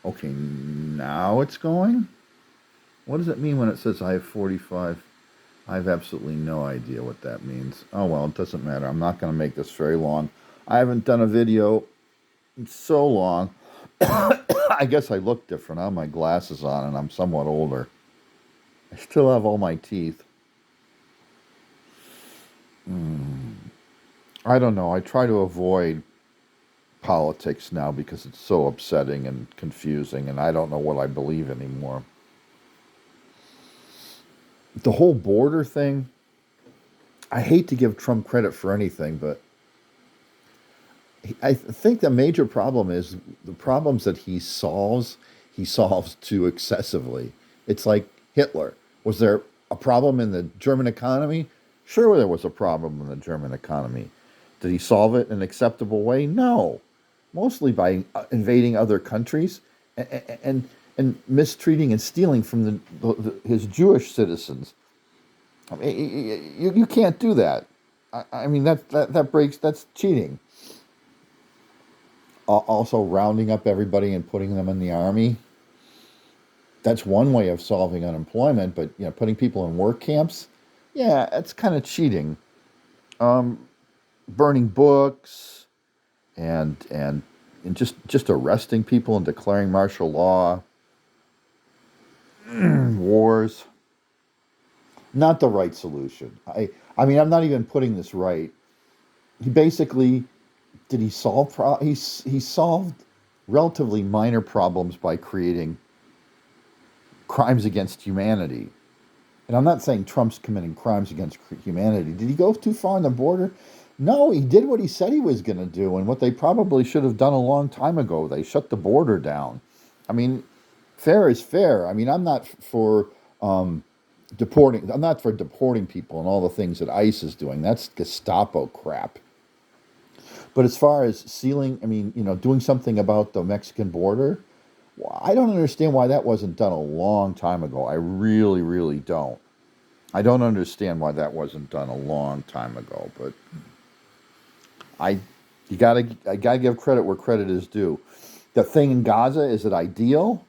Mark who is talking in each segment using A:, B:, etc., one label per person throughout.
A: Okay, now it's going? What does it mean when it says I have 45? I have absolutely no idea what that means. Oh well, it doesn't matter. I'm not going to make this very long. I haven't done a video in so long. I guess I look different. I have my glasses on and I'm somewhat older. I still have all my teeth. I don't know. I try to avoid politics now because it's so upsetting and confusing, and I don't know what I believe anymore. The whole border thing, I hate to give Trump credit for anything, but I think the major problem is the problems that he solves too excessively. It's like Hitler. Was there a problem in the German economy? Sure, there was a problem in the German economy. Did he solve it in an acceptable way? No. Mostly by invading other countries and mistreating and stealing from his Jewish citizens. I mean, you can't do that. I mean, that's cheating. Also, rounding up everybody and putting them in the army. That's one way of solving unemployment, but putting people in work camps, yeah, that's kind of cheating. Um, Burning books and just arresting people and declaring martial law, wars, not the right solution. I mean, I'm not even putting this right. He basically did he solve he solved relatively minor problems by creating crimes against humanity. And I'm not saying Trump's committing crimes against humanity. Did he go too far on the border? No, he did what he said he was going to do, and what they probably should have done a long time ago. They shut the border down. I mean, fair is fair. I mean, deporting. I'm not for deporting people and all the things that ICE is doing. That's Gestapo crap. But as far as sealing, I mean, doing something about the Mexican border, well, I don't understand why that wasn't done a long time ago. I really, really don't. I don't understand why that wasn't done a long time ago. But I, I gotta give credit where credit is due. The thing in Gaza, is it ideal?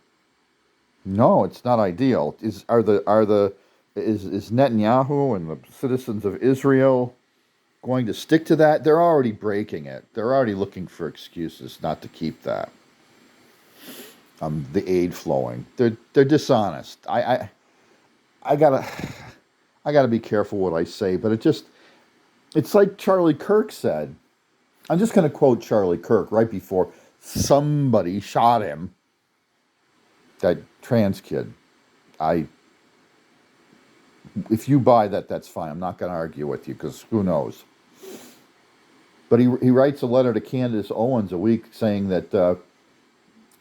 A: No, it's not ideal. Is Netanyahu and the citizens of Israel going to stick to that? They're already breaking it. They're already looking for excuses not to keep that. The aid flowing. They're dishonest. I gotta I gotta be careful what I say, but it's like Charlie Kirk said. I'm just gonna quote Charlie Kirk right before somebody shot him. That trans kid. I If you buy that, that's fine. I'm not gonna argue with you because who knows. But he writes a letter to Candace Owens a week saying that the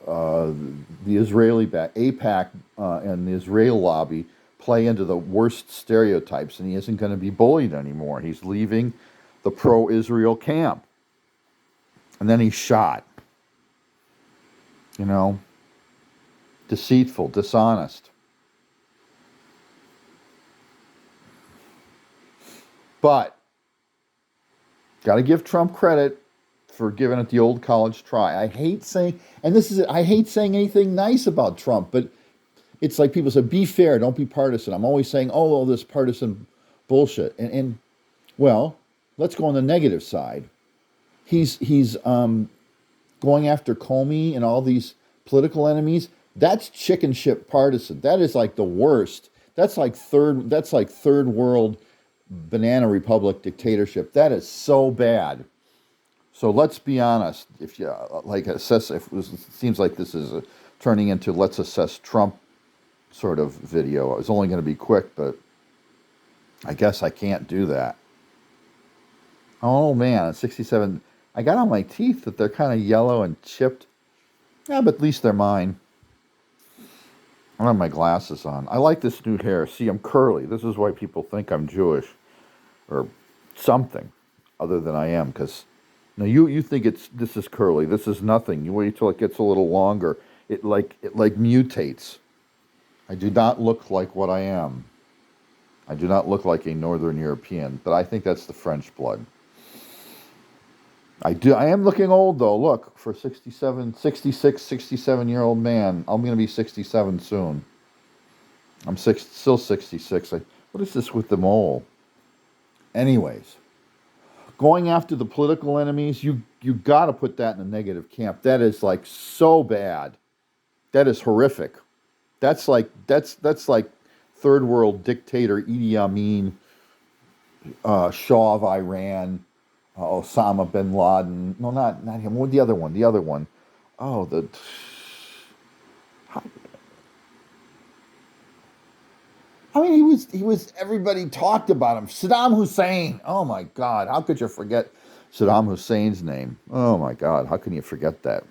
A: APAC and the Israel lobby play into the worst stereotypes, and he isn't going to be bullied anymore. He's leaving the pro-Israel camp, and then he's shot. You know, deceitful, dishonest. But got to give Trump credit for giving it the old college try. I hate saying, and this is it, I hate saying anything nice about Trump, but it's like people say, be fair, don't be partisan. I'm always saying, oh, all this partisan bullshit. And well, let's go on the negative side. He's going after Comey and all these political enemies. That's chicken shit partisan. That is like the worst. That's like third world banana republic dictatorship. That is so bad. So let's be honest. If you like assess, if it seems like this is turning into let's assess Trump sort of video. It's only going to be quick, but I guess I can't do that. Oh man, at 67, I got on my teeth that they're kind of yellow and chipped. Yeah, but at least they're mine. I don't have my glasses on. I like this new hair. See, I'm curly. This is why people think I'm Jewish or something other than I am. Because you think this is curly. This is nothing. You wait till it gets a little longer. It like mutates. I do not look like what I am. I do not look like a Northern European, but I think that's the French blood. I do. I am looking old though. Look, for 67, 66, 67-year-old man. I'm going to be 67 soon. Still 66. What is this with the mole? Anyways, going after the political enemies, you got to put that in the negative camp. That is like so bad. That is horrific. That's like third world dictator Idi Amin, Shah of Iran, Osama bin Laden. No, not him. What the other one? The other one. Oh, the. I mean, he was. Everybody talked about him. Saddam Hussein. Oh my God, how could you forget Saddam Hussein's name? Oh my God, how can you forget that?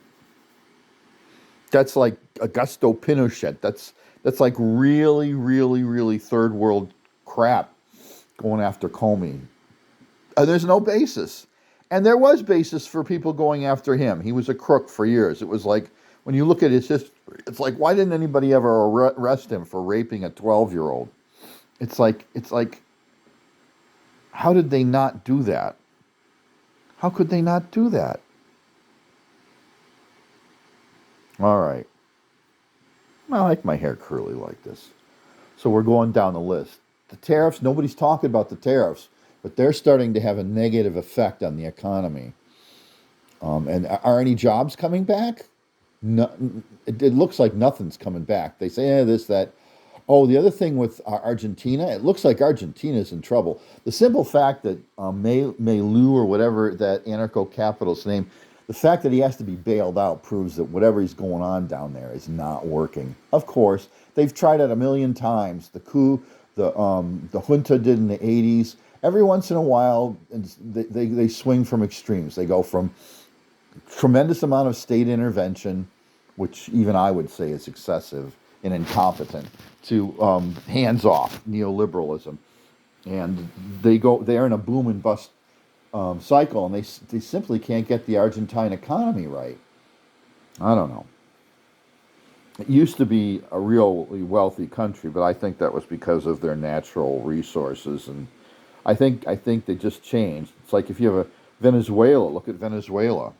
A: That's like Augusto Pinochet. That's like really, really, really third world crap going after Comey. There's no basis. And there was basis for people going after him. He was a crook for years. It was like, when you look at his history, it's like, why didn't anybody ever arrest him for raping a 12-year-old? It's like, how did they not do that? How could they not do that? All right. I like my hair curly like this. So we're going down the list. The tariffs, nobody's talking about the tariffs, but they're starting to have a negative effect on the economy. And are any jobs coming back? No, it looks like nothing's coming back. They say this, that. Oh, the other thing with Argentina, it looks like Argentina's in trouble. The simple fact that Melu or whatever that anarcho-capitalist name, the fact that he has to be bailed out proves that whatever he's going on down there is not working. Of course, they've tried it a million times. The coup, the junta did in the 80s. Every once in a while, they swing from extremes. They go from tremendous amount of state intervention, which even I would say is excessive and incompetent, to hands-off neoliberalism, and they're in a boom and bust cycle, and they simply can't get the Argentine economy right. I don't know. It used to be a really wealthy country, but I think that was because of their natural resources, and I think they just changed. It's like if you have a Venezuela, look at Venezuela.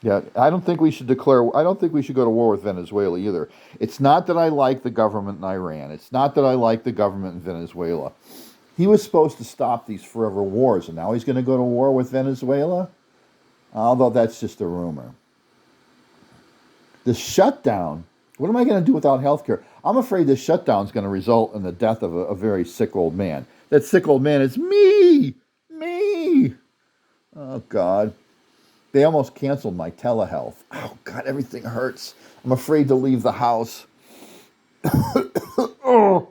A: Yeah, I don't think we should declare. I don't think we should go to war with Venezuela either. It's not that I like the government in Iran. It's not that I like the government in Venezuela. He was supposed to stop these forever wars, and now he's going to go to war with Venezuela? Although that's just a rumor. The shutdown, what am I going to do without health care? I'm afraid this shutdown is going to result in the death of a very sick old man. That sick old man is me! Me! Oh, God. They almost canceled my telehealth. Oh, God, everything hurts. I'm afraid to leave the house. Oh.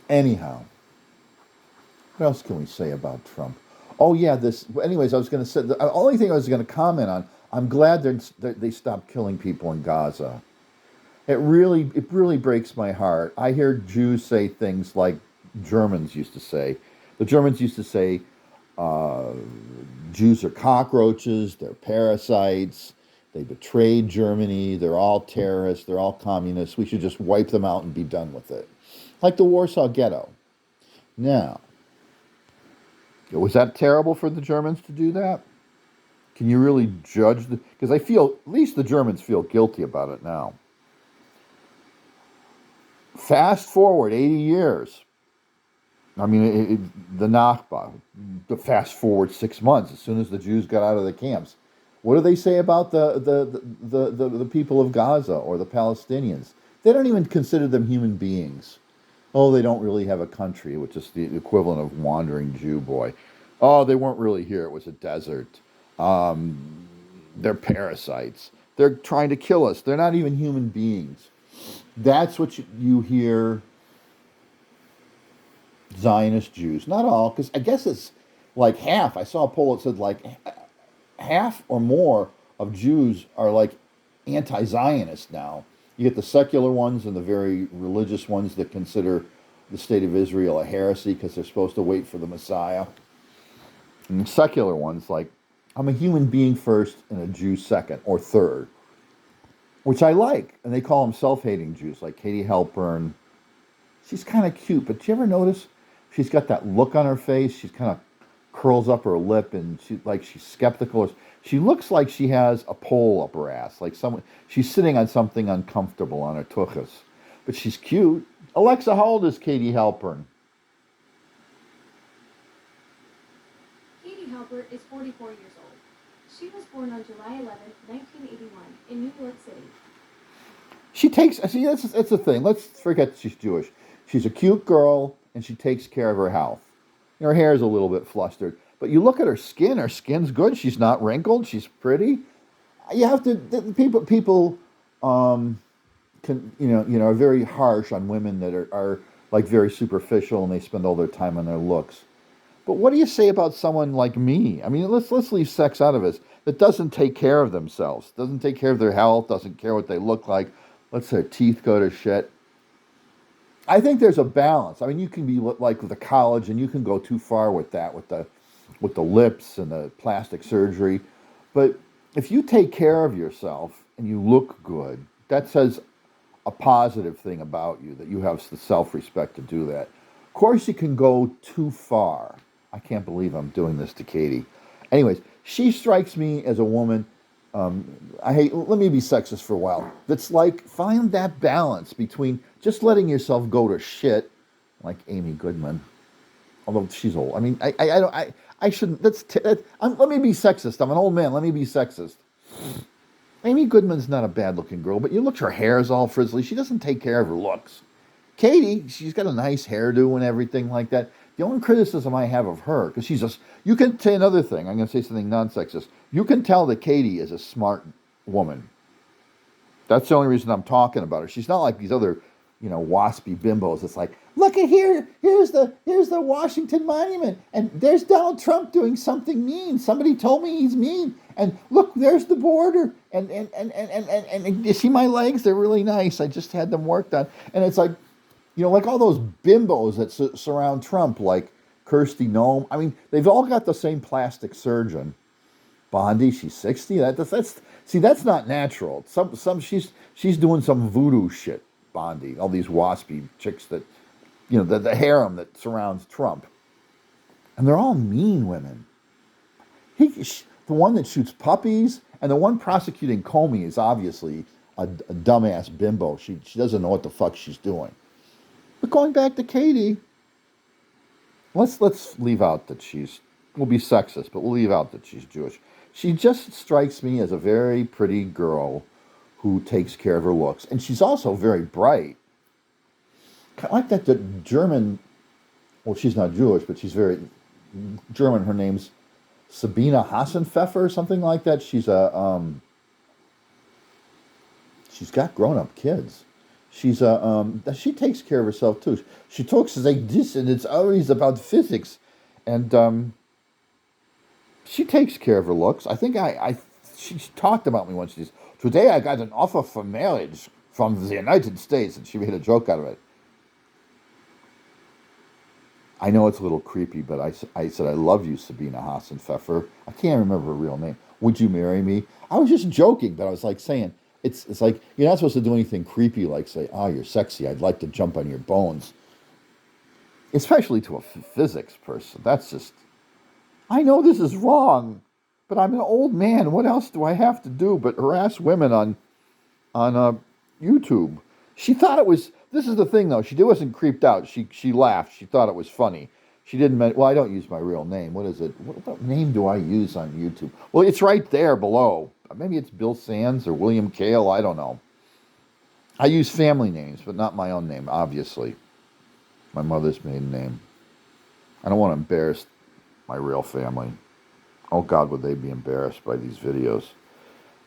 A: Anyhow, what else can we say about Trump? Oh, yeah, this. Anyways, I was going to say, the only thing I was going to comment on, I'm glad they stopped killing people in Gaza. It really breaks my heart. I hear Jews say things like Germans used to say. The Germans used to say, uh, Jews are cockroaches, they're parasites, they betrayed Germany, they're all terrorists, they're all communists. We should just wipe them out and be done with it. Like the Warsaw Ghetto. Now, was that terrible for the Germans to do that? Can you really judge the? Because I feel, at least the Germans feel guilty about it now. Fast forward 80 years. I mean, the Nakba, the fast forward 6 months, as soon as the Jews got out of the camps. What do they say about the people of Gaza or the Palestinians? They don't even consider them human beings. Oh, they don't really have a country, which is the equivalent of wandering Jew boy. Oh, they weren't really here. It was a desert. They're parasites. They're trying to kill us. They're not even human beings. That's what you hear Zionist Jews. Not all, because I guess it's like half. I saw a poll that said like half or more of Jews are like anti-Zionist now. You get the secular ones and the very religious ones that consider the state of Israel a heresy because they're supposed to wait for the Messiah. And the secular ones like, I'm a human being first and a Jew second or third, which I like. And they call them self-hating Jews, like Katie Halpern. She's kind of cute, but do you ever notice she's got that look on her face? She's kind of curls up her lip and she's skeptical. She looks like she has a pole up her ass, like someone she's sitting on something uncomfortable on her tuchus. But she's cute. Alexa, how old is Katie Halpern?
B: Katie Halbert is 44 years old. She was born on July 11th, 1981, in New York City.
A: She takes, see, that's the thing. Let's forget that she's Jewish. She's a cute girl, and she takes care of her health. Her hair is a little bit flustered, but you look at her skin. Her skin's good. She's not wrinkled. She's pretty. You have to people can are very harsh on women that are like very superficial and they spend all their time on their looks. But what do you say about someone like me? I mean, let's leave sex out of it. That doesn't take care of themselves, doesn't take care of their health, doesn't care what they look like. Lets their teeth go to shit. I think there's a balance. I mean, you can be like with the college, and you can go too far with that, with the lips and the plastic surgery. But if you take care of yourself and you look good, that says a positive thing about you, that you have the self-respect to do that. Of course, you can go too far. I can't believe I'm doing this to Katie. Anyways, she strikes me as a woman. Let me be sexist for a while. That's like, find that balance between just letting yourself go to shit, like Amy Goodman, although she's old. I mean, I shouldn't, let me be sexist. I'm an old man. Let me be sexist. Amy Goodman's not a bad looking girl, but you look, her hair is all frizzly. She doesn't take care of her looks. Katie, she's got a nice hairdo and everything like that. The only criticism I have of her, because you can say another thing, I'm going to say something non-sexist. You can tell that Katie is a smart woman. That's the only reason I'm talking about her. She's not like these other, waspy bimbos. It's like, look at here, here's the Washington Monument, and there's Donald Trump doing something mean. Somebody told me he's mean, and look, there's the border, and you see my legs? They're really nice. I just had them worked on, and it's like, like all those bimbos that surround Trump, like Kirsty Noem. I mean, they've all got the same plastic surgeon. Bondi, she's 60. That's not natural. She's doing some voodoo shit. Bondi, all these waspy chicks that, the harem that surrounds Trump, and they're all mean women. The one that shoots puppies and the one prosecuting Comey is obviously a dumbass bimbo. She doesn't know what the fuck she's doing. But going back to Katie, let's leave out that we'll be sexist, but we'll leave out that she's Jewish. She just strikes me as a very pretty girl who takes care of her looks. And she's also very bright. Kind of like that the German, well, she's not Jewish, but she's very German. Her name's Sabine Hassenpfeffer or something like that. She's got grown-up kids. She takes care of herself too. She talks like this, and it's always about physics, and she takes care of her looks. I think she talked about me once. She says, "Today I got an offer for marriage from the United States," and she made a joke out of it. I know it's a little creepy, but I said, "I love you, Sabina Hassenpfeffer." I can't remember her real name. Would you marry me? I was just joking, but I was like saying, it's like, you're not supposed to do anything creepy like say, "Oh, you're sexy. I'd like to jump on your bones." Especially to a physics person. That's just, I know this is wrong, but I'm an old man. What else do I have to do but harass women on YouTube? She thought it was. This is the thing, though. She wasn't creeped out. She laughed. She thought it was funny. She didn't. Well, I don't use my real name. What is it? What name do I use on YouTube? Well, it's right there below. Maybe it's Bill Sands or William Kale. I don't know. I use family names, but not my own name. Obviously, my mother's maiden name. I don't want to embarrass my real family. Oh God, would they be embarrassed by these videos?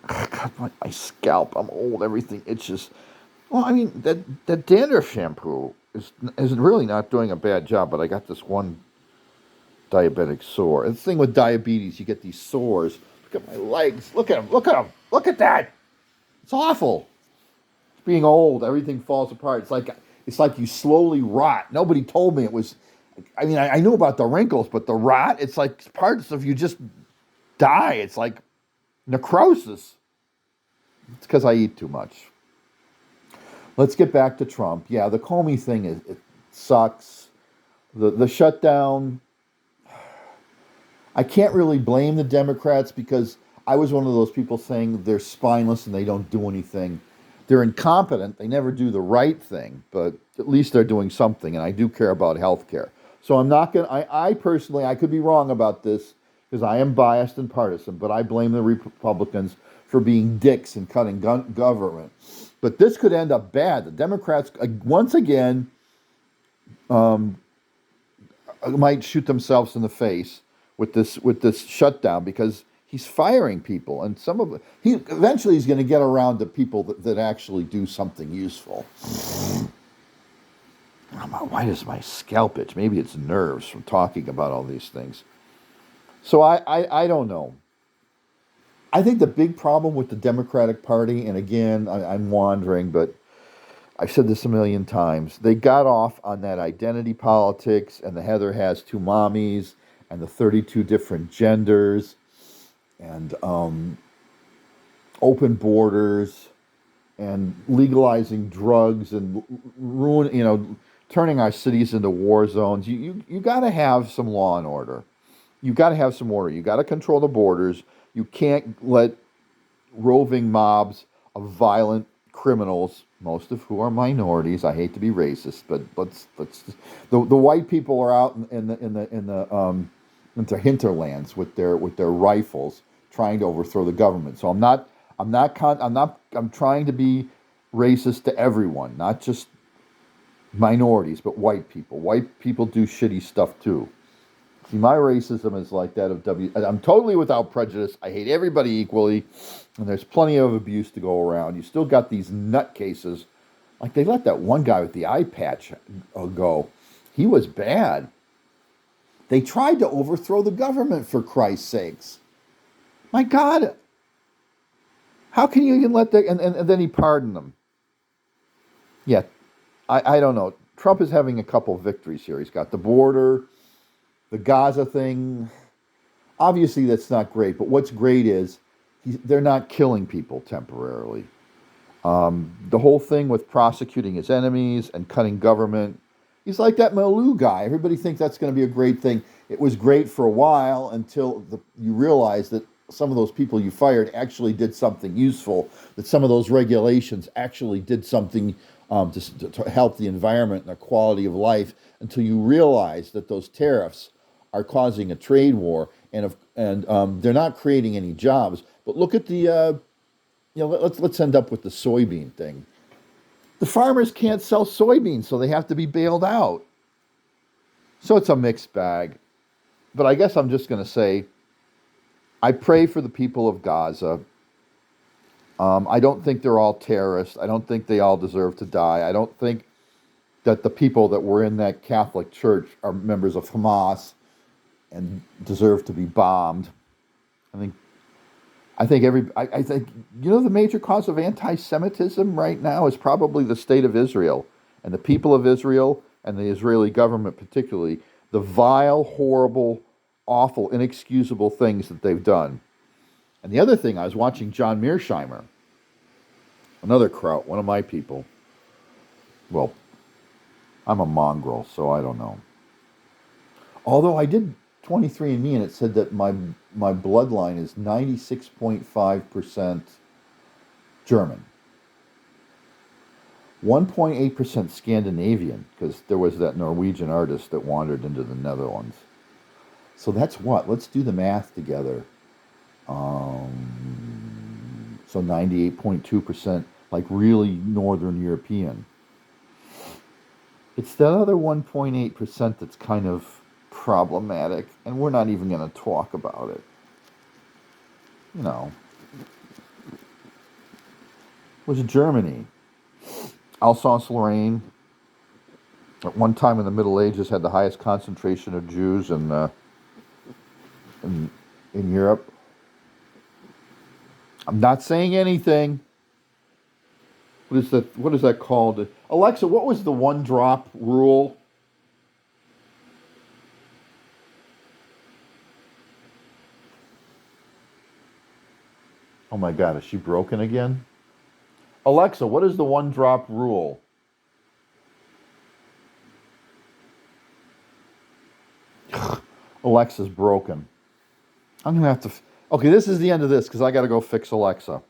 A: God, my scalp. I'm old. Everything itches. Well, I mean, that dandruff shampoo is really not doing a bad job, but I got this one diabetic sore. And the thing with diabetes, you get these sores. Look at my legs. Look at them. Look at them. Look at that. It's awful. It's being old. Everything falls apart. It's like you slowly rot. Nobody told me it was. I mean, I knew about the wrinkles, but the rot, it's like parts of you just die. It's like necrosis. It's because I eat too much. Let's get back to Trump. Yeah, the Comey thing it sucks. The shutdown. I can't really blame the Democrats because I was one of those people saying they're spineless and they don't do anything. They're incompetent. They never do the right thing, but at least they're doing something. And I do care about health care. So I'm not going to, I personally, I could be wrong about this because I am biased and partisan, but I blame the Republicans for being dicks and cutting government. But this could end up bad. The Democrats, once again, um, might shoot themselves in the face with this shutdown because he's firing people, and some of he eventually he's going to get around to people that actually do something useful. Why does my scalp itch? Maybe it's nerves from talking about all these things. So I don't know. I think the big problem with the Democratic Party, and again, I'm wandering, but I've said this a million times. They got off on that identity politics and the Heather has two mommies and the 32 different genders and open borders and legalizing drugs and turning our cities into war zones. You got to have some law and order. You got to have some order. You got to control the borders. You can't let roving mobs of violent criminals, most of who are minorities. I hate to be racist, but let's the white people are out in the into hinterlands with their rifles trying to overthrow the government. So I'm trying to be racist to everyone, not just minorities, but white people. White people do shitty stuff too. See, my racism is like that of I'm totally without prejudice. I hate everybody equally, and there's plenty of abuse to go around. You still got these nutcases. Like they let that one guy with the eye patch go. He was bad. They tried to overthrow the government, for Christ's sakes. My God. How can you even let that? And then he pardoned them. Yeah, I don't know. Trump is having a couple victories here. He's got the border, the Gaza thing. Obviously, that's not great. But what's great is they're not killing people temporarily. The whole thing with prosecuting his enemies and cutting government. He's like that Malou guy. Everybody thinks that's going to be a great thing. It was great for a while until you realize that some of those people you fired actually did something useful, that some of those regulations actually did something to help the environment and the quality of life, until you realize that those tariffs are causing a trade war and they're not creating any jobs. But look at let's end up with the soybean thing. The farmers can't sell soybeans, so they have to be bailed out. So it's a mixed bag. But I guess I'm just going to say I pray for the people of Gaza. I don't think they're all terrorists. I don't think they all deserve to die. I don't think that the people that were in that Catholic church are members of Hamas and deserve to be bombed. I think I think the major cause of anti-Semitism right now is probably the state of Israel and the people of Israel and the Israeli government particularly, the vile, horrible, awful, inexcusable things that they've done. And the other thing, I was watching John Mearsheimer, another Kraut, one of my people. Well, I'm a mongrel, so I don't know. Although I did 23andMe and it said that my bloodline is 96.5% German, 1.8% Scandinavian, because there was that Norwegian artist that wandered into the Netherlands. So that's what? Let's do the math together. So 98.2%, like really Northern European. It's that other 1.8% that's kind of problematic, and we're not even going to talk about it. Was Germany. Alsace-Lorraine, at one time in the Middle Ages, had the highest concentration of Jews in Europe. I'm not saying anything. What is that called? Alexa, what was the one drop rule? Oh my God, is she broken again? Alexa, what is the one drop rule? Alexa's broken. I'm gonna have to. Okay, this is the end of this because I got to go fix Alexa.